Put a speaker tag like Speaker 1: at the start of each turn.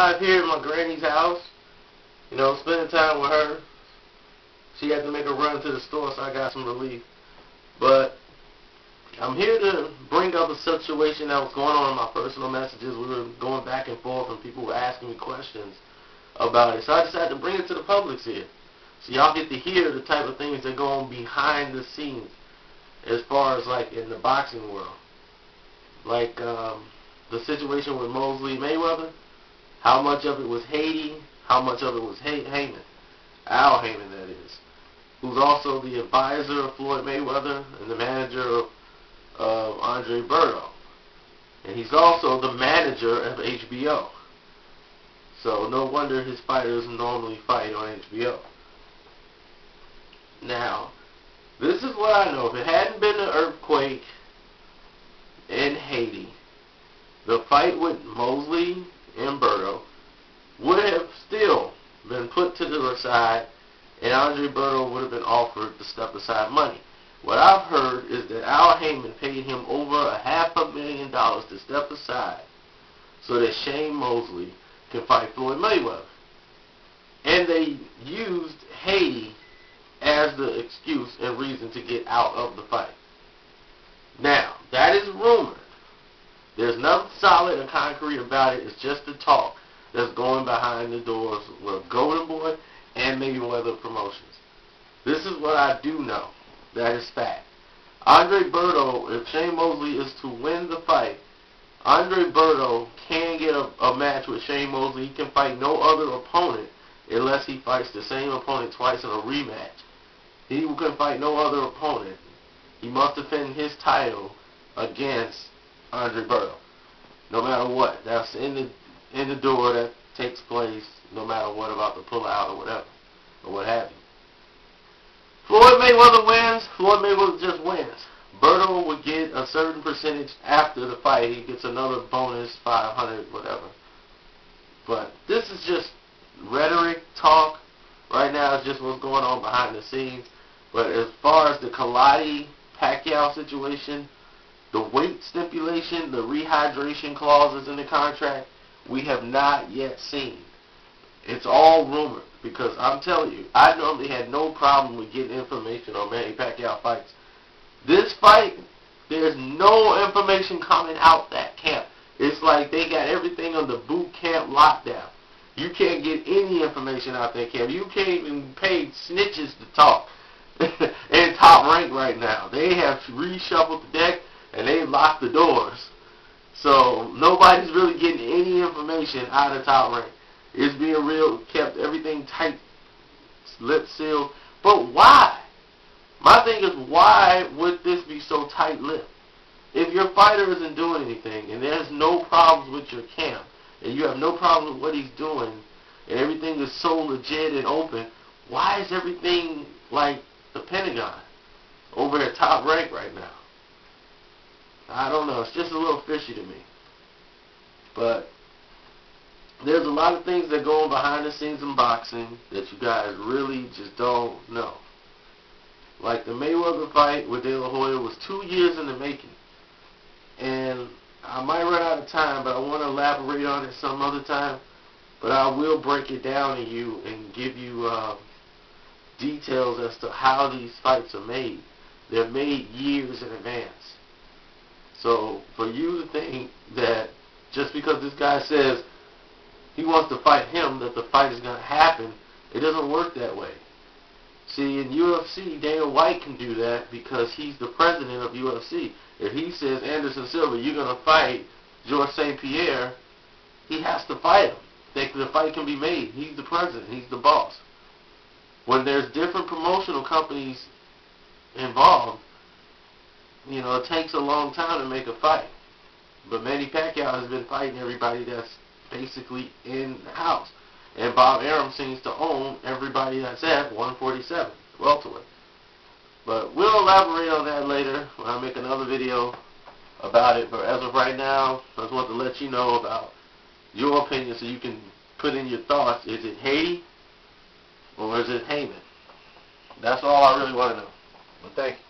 Speaker 1: live here at my granny's house, spending time with her. She had to make a run to the store, so I got some relief. But I'm here to bring up a situation that was going on in my personal messages. We were going back and forth, and people were asking me questions about it. So I decided to bring it to the public's ear, so y'all get to hear the type of things that go on behind the scenes, as far as like in the boxing world. Like the situation with Mosley Mayweather, how much of it was Haiti, how much of it was Haymon, Al Haymon that is, who's also the advisor of Floyd Mayweather and the manager of Andre Berto. And he's also the manager of HBO. So no wonder his fighters normally fight on HBO. Now, this is what I know. If it hadn't been an earthquake in Haiti, the fight with Mosley and Berto would have still been put to the side, and Andre Berto would have been offered the step-aside money. What I've heard is that Al Haymon paid him over $500,000 to step aside so that Shane Mosley can fight Floyd Mayweather. And they used Haiti as the excuse and reason to get out of the fight. Now, that is rumored. There's nothing solid and concrete about it. It's just the talk that's going behind the doors with Golden Boy and Mayweather Promotions. This is what I do know. That is fact. Andre Berto, if Shane Mosley is to win the fight, Andre Berto can get a match with Shane Mosley. He can fight no other opponent unless he fights the same opponent twice in a rematch. He can fight no other opponent. He must defend his title against Andre Berto, no matter what. That's in the door that takes place, no matter what about the pullout or whatever, or what have you. Floyd Mayweather wins. Floyd Mayweather just wins. Berto would get a certain percentage after the fight. He gets another bonus, 500, whatever. But this is just rhetoric, talk. Right now, it's just what's going on behind the scenes. But as far as the Pacquiao situation, the weight stipulation, the rehydration clauses in the contract, we have not yet seen. It's all rumored, because I'm telling you, I normally had no problem with getting information on Manny Pacquiao fights. This fight, there's no information coming out that camp. It's like they got everything on the boot camp lockdown. You can't get any information out that camp. You can't even pay snitches to talk. In Top Rank right now, they have reshuffled the deck and they locked the doors. So nobody's really getting any information out of Top Rank. It's being real, kept everything tight, lip sealed. But why? My thing is, why would this be so tight-lipped? If your fighter isn't doing anything and there's no problems with your camp and you have no problem with what he's doing and everything is so legit and open, why is everything like the Pentagon over at Top Rank right now? I don't know. It's just a little fishy to me. But there's a lot of things that go on behind the scenes in boxing that you guys really just don't know. Like the Mayweather fight with De La Hoya was 2 years in the making. And I might run out of time, but I want to elaborate on it some other time. But I will break it down to you and give you details as to how these fights are made. They're made years in advance. So for you to think that just because this guy says he wants to fight him, that the fight is going to happen, it doesn't work that way. See, in UFC, Dana White can do that because he's the president of UFC. If he says, Anderson Silva, you're going to fight Georges St. Pierre, he has to fight him. The fight can be made. He's the president. He's the boss. When there's different promotional companies involved, it takes a long time to make a fight. But Manny Pacquiao has been fighting everybody that's basically in the house. And Bob Arum seems to own everybody that's at 147, welterweight. But we'll elaborate on that later when I make another video about it. But as of right now, I just want to let you know about your opinion so you can put in your thoughts. Is it Haiti or is it Haymon? That's all I really want to know. Well, thank you.